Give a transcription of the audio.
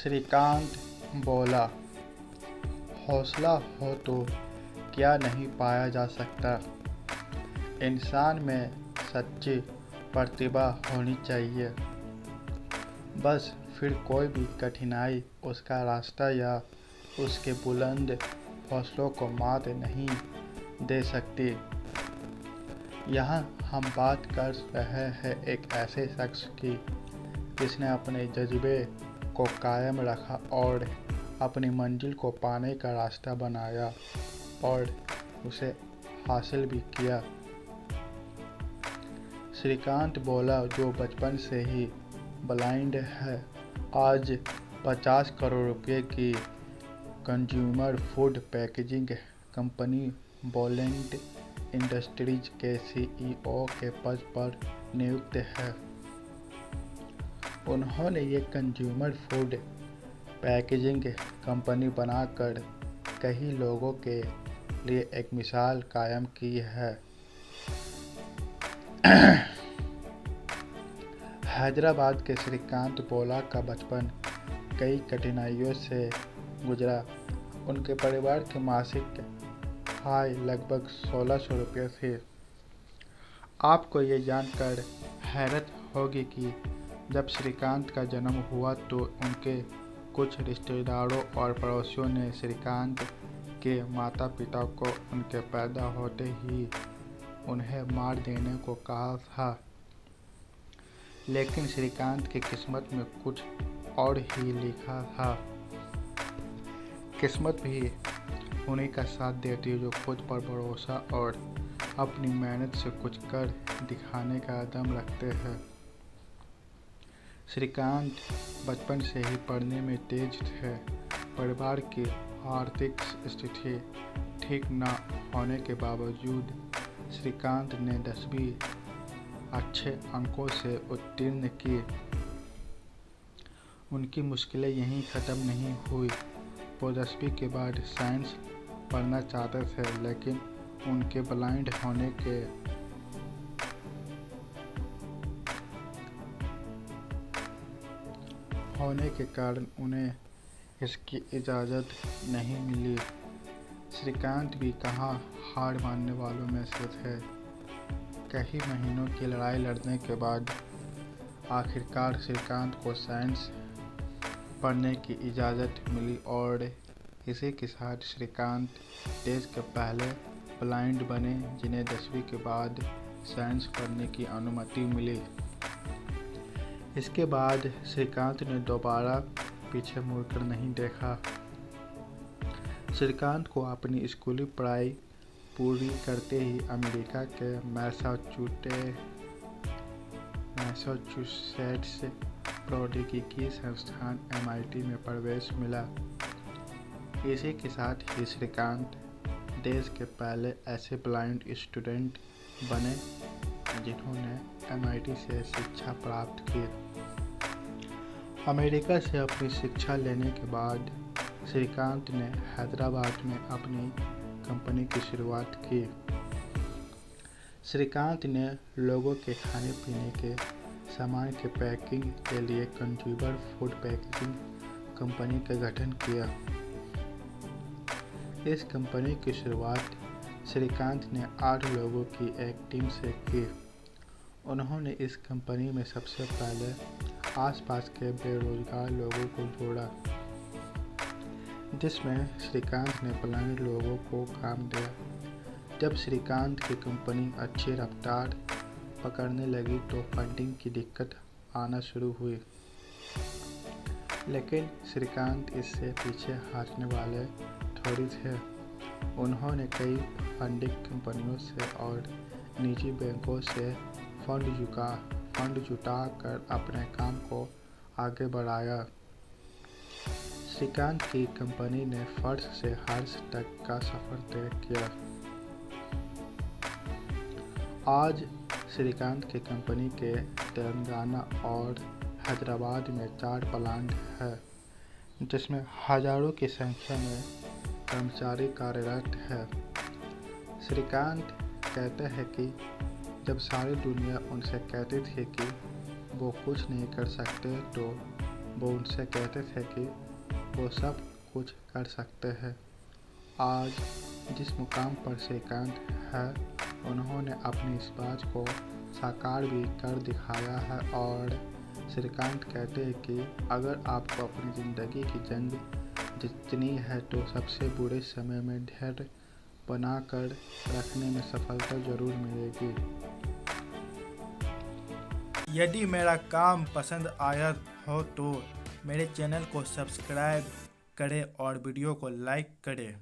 श्रीकांत बोला, हौसला हो तो क्या नहीं पाया जा सकता। इंसान में सच्ची प्रतिभा होनी चाहिए। बस फिर कोई भी कठिनाई उसका रास्ता या उसके बुलंद हौसलों को मात नहीं दे सकती। यहाँ हम बात कर रहे हैं एक ऐसे शख्स की जिसने अपने जज्बे को कायम रखा और अपनी मंजिल को पाने का रास्ता बनाया और उसे हासिल भी किया। श्रीकांत बोला, जो बचपन से ही ब्लाइंड है, आज 50 करोड़ रुपए की consumer food packaging company वोलेंट industries के CEO के पद पर नियुक्त है। उन्होंने ये कंज्यूमर फूड पैकेजिंग कंपनी बनाकर कई लोगों के लिए एक मिसाल कायम की है। हैदराबाद के श्रीकांत बोला का बचपन कई कठिनाइयों से गुजरा। उनके परिवार की मासिक आय लगभग 1600 रुपये थी। आपको ये जानकर हैरत होगी कि जब श्रीकांत का जन्म हुआ तो उनके कुछ रिश्तेदारों और पड़ोसियों ने श्रीकांत के माता पिता को उनके पैदा होते ही उन्हें मार देने को कहा था। लेकिन श्रीकांत की किस्मत में कुछ और ही लिखा था। किस्मत भी उन्हीं का साथ देती है जो खुद पर भरोसा और अपनी मेहनत से कुछ कर दिखाने का दम रखते हैं। श्रीकांत बचपन से ही पढ़ने में तेज थे। परिवार की आर्थिक स्थिति ठीक न होने के बावजूद श्रीकांत ने 10वीं अच्छे अंकों से उत्तीर्ण की। उनकी मुश्किलें यहीं ख़त्म नहीं हुई। वो 10वीं के बाद साइंस पढ़ना चाहते थे, लेकिन उनके ब्लाइंड होने के कारण उन्हें इसकी इजाज़त नहीं मिली। श्रीकांत भी कहाँ हार मानने वालों में से थे। कई महीनों की लड़ाई लड़ने के बाद आखिरकार श्रीकांत को साइंस पढ़ने की इजाज़त मिली और इसी के साथ श्रीकांत देश के पहले ब्लाइंड बने जिन्हें 10वीं के बाद साइंस पढ़ने की अनुमति मिली। इसके बाद श्रीकांत ने दोबारा पीछे मुड़कर नहीं देखा। श्रीकांत को अपनी स्कूली पढ़ाई पूरी करते ही अमेरिका के मैसाचुसेट्स प्रौद्योगिकी संस्थान MIT में प्रवेश मिला। इसी के साथ ही श्रीकांत देश के पहले ऐसे ब्लाइंड स्टूडेंट बने जिन्होंने MIT से शिक्षा प्राप्त की। अमेरिका से अपनी शिक्षा लेने के बाद श्रीकांत ने हैदराबाद में अपनी कंपनी की शुरुआत की। श्रीकांत ने लोगों के खाने पीने के सामान के पैकिंग के लिए कंज्यूमर फूड पैकेजिंग कंपनी का गठन किया। इस कंपनी की शुरुआत श्रीकांत ने 8 लोगों की एक टीम से की। उन्होंने इस कंपनी में सबसे पहले आसपास के बेरोजगार लोगों को जोड़ा, जिसमें श्रीकांत ने ब्लाइंड लोगों को काम दिया। जब श्रीकांत की कंपनी अच्छी रफ्तार पकड़ने लगी तो फंडिंग की दिक्कत आना शुरू हुई, लेकिन श्रीकांत इससे पीछे हटने वाले थोड़ी थे। उन्होंने कई फंडिंग कंपनियों से और निजी बैंकों से फंड जुटा कर अपने काम को आगे बढ़ाया। श्रीकांत की कंपनी ने फर्श से हर्ष तक का सफर तय किया। आज श्रीकांत की कंपनी के तेलंगाना और हैदराबाद में 4 प्लांट है, जिसमें हजारों की संख्या में कर्मचारी कार्यरत है। श्रीकांत कहते हैं कि जब सारी दुनिया उनसे कहती थी कि वो कुछ नहीं कर सकते, तो वो उनसे कहते थे कि वो सब कुछ कर सकते हैं। आज जिस मुकाम पर श्रीकांत है, उन्होंने अपनी इस बात को साकार भी कर दिखाया है। और श्रीकांत कहते हैं कि अगर आपको अपनी ज़िंदगी की जंग जीतनी है तो सबसे बुरे समय में धैर्य बना कर रखने में सफलता ज़रूर मिलेगी। यदि मेरा काम पसंद आया हो तो मेरे चैनल को सब्सक्राइब करें और वीडियो को लाइक करें।